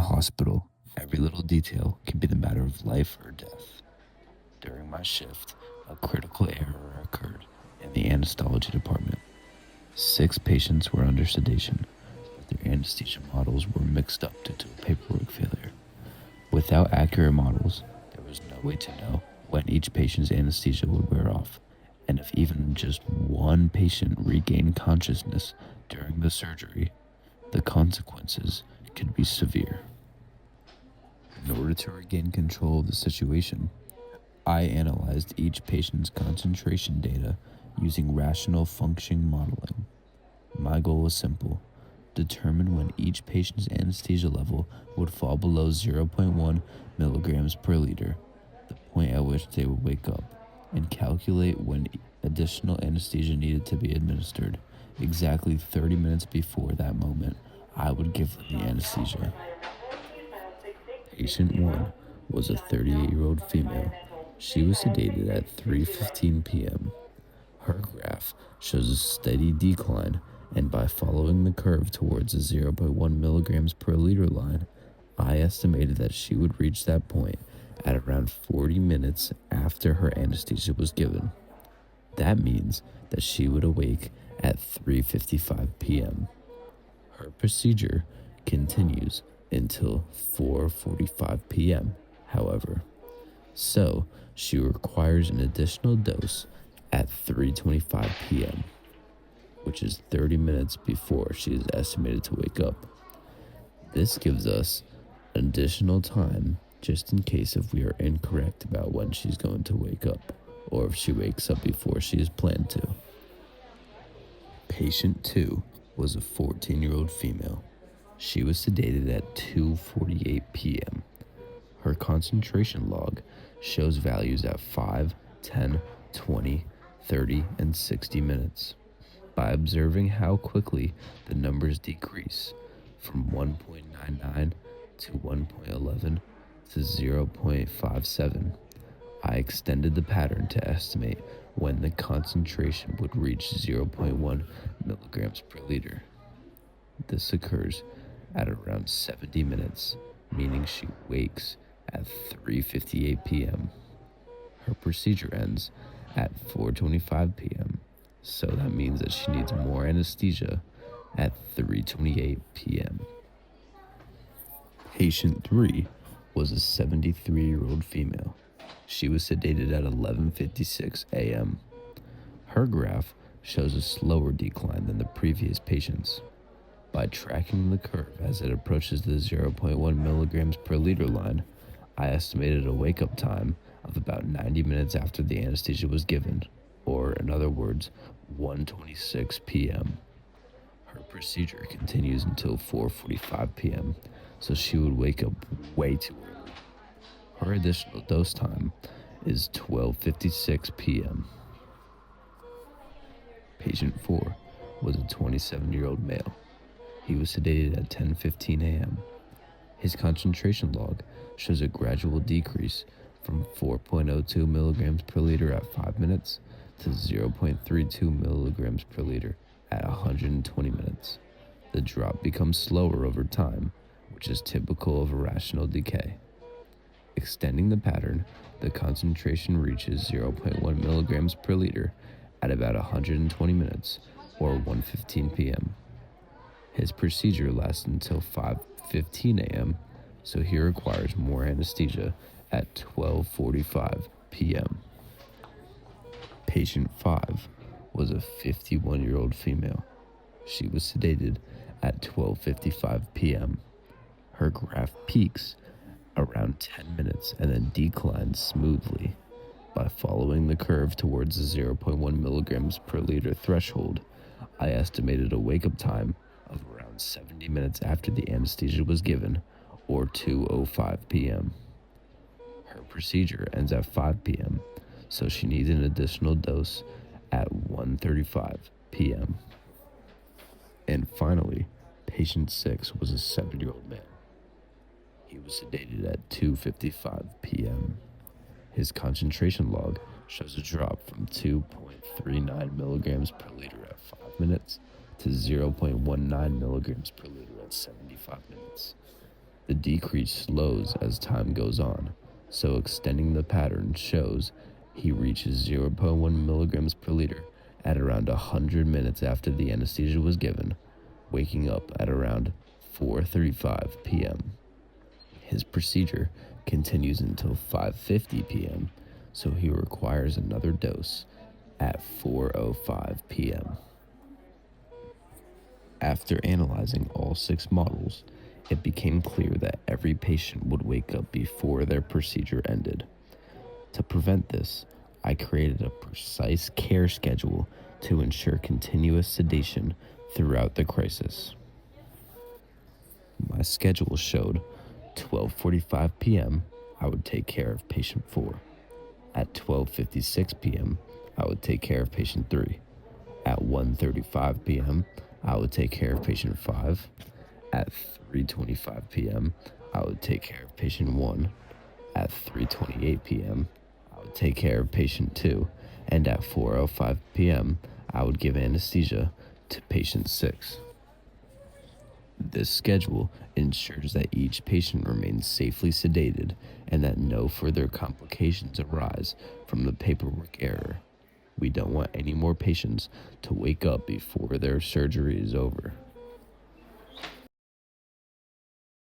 hospital, every little detail can be the matter of life or death. During my shift, a critical error occurred in the anesthesiology department. 6 patients were under sedation, but their anesthesia models were mixed up due to a paperwork failure. Without accurate models, there was no way to know when each patient's anesthesia would wear off, and if even just one patient regained consciousness during the surgery, the consequences could be severe. In order to regain control of the situation, I analyzed each patient's concentration data using rational function modeling. My goal was simple: determine when each patient's anesthesia level would fall below 0.1 milligrams per liter, the point at which they would wake up, and calculate when additional anesthesia needed to be administered. Exactly 30 minutes before that moment, I would give them the anesthesia. Patient 1 was a 38-year-old female. She was sedated at 3:15 p.m. Her graph shows a steady decline, and by following the curve towards the 0.1 milligrams per liter line, I estimated that she would reach that point at around 40 minutes after her anesthesia was given. That means that she would awake at 3:55 p.m. Her procedure continues until 4:45 p.m., however. So, she requires an additional dose at 3:25 p.m., which is 30 minutes before she is estimated to wake up. This gives us additional time just in case if we are incorrect about when she's going to wake up, or if she wakes up before she is planned to. Patient 2 was a 14-year-old female. She was sedated at 2:48 p.m. Her concentration log shows values at 5, 10, 20, 30, and 60 minutes. By observing how quickly the numbers decrease from 1.99 to 1.11 to 0.57, I extended the pattern to estimate when the concentration would reach 0.1 milligrams per liter. This occurs at around 70 minutes, meaning she wakes at 3:58 p.m. Her procedure ends at 4:25 p.m., so that means that she needs more anesthesia at 3:28 p.m. Patient 3 was a 73-year-old female. She was sedated at 11:56 a.m. Her graph shows a slower decline than the previous patients. By tracking the curve as it approaches the 0.1 milligrams per liter line, I estimated a wake-up time of about 90 minutes after the anesthesia was given, or in other words, 1:26 p.m. Her procedure continues until 4:45 p.m., so she would wake up way too early. Her additional dose time is 12:56 p.m. Patient 4 was a 27-year-old male. He was sedated at 10:15 a.m. His concentration log shows a gradual decrease from 4.02 milligrams per liter at 5 minutes to 0.32 milligrams per liter at 120 minutes. The drop becomes slower over time, which is typical of irrational decay. Extending the pattern, the concentration reaches 0.1 milligrams per liter at about 120 minutes, or 1:15 p.m. His procedure lasts until 5:15 a.m., so he requires more anesthesia at 12:45 p.m. Patient 5 was a 51-year-old female. She was sedated at 12:55 p.m. Her graph peaks around 10 minutes and then declines smoothly. By following the curve towards the 0.1 milligrams per liter threshold, I estimated a wake-up time of around 70 minutes after the anesthesia was given, or 2:05 p.m. Her procedure ends at 5 p.m., so she needs an additional dose at 1:35 p.m. And finally, patient 6 was a 70-year-old male. He was sedated at 2:55 p.m. His concentration log shows a drop from 2.39 milligrams per liter at 5 minutes to 0.19 milligrams per liter at 75 minutes. The decrease slows as time goes on, so extending the pattern shows he reaches 0 0.1 milligrams per liter at around 100 minutes after the anesthesia was given, waking up at around 4:35 p.m. His procedure continues until 5:50 p.m., so he requires another dose at 4:05 p.m. After analyzing all 6 models, it became clear that every patient would wake up before their procedure ended. To prevent this, I created a precise care schedule to ensure continuous sedation throughout the crisis. My schedule showed 12:45 p.m. I would take care of patient 4. At 12:56 p.m., I would take care of patient 3. At 1:35 p.m., I would take care of patient 5. At 3:25 p.m., I would take care of patient 1. At 3:28 p.m., I would take care of patient 2. And at 4:05 p.m., I would give anesthesia to patient 6. This schedule ensures that each patient remains safely sedated and that no further complications arise from the paperwork error. We don't want any more patients to wake up before their surgery is over.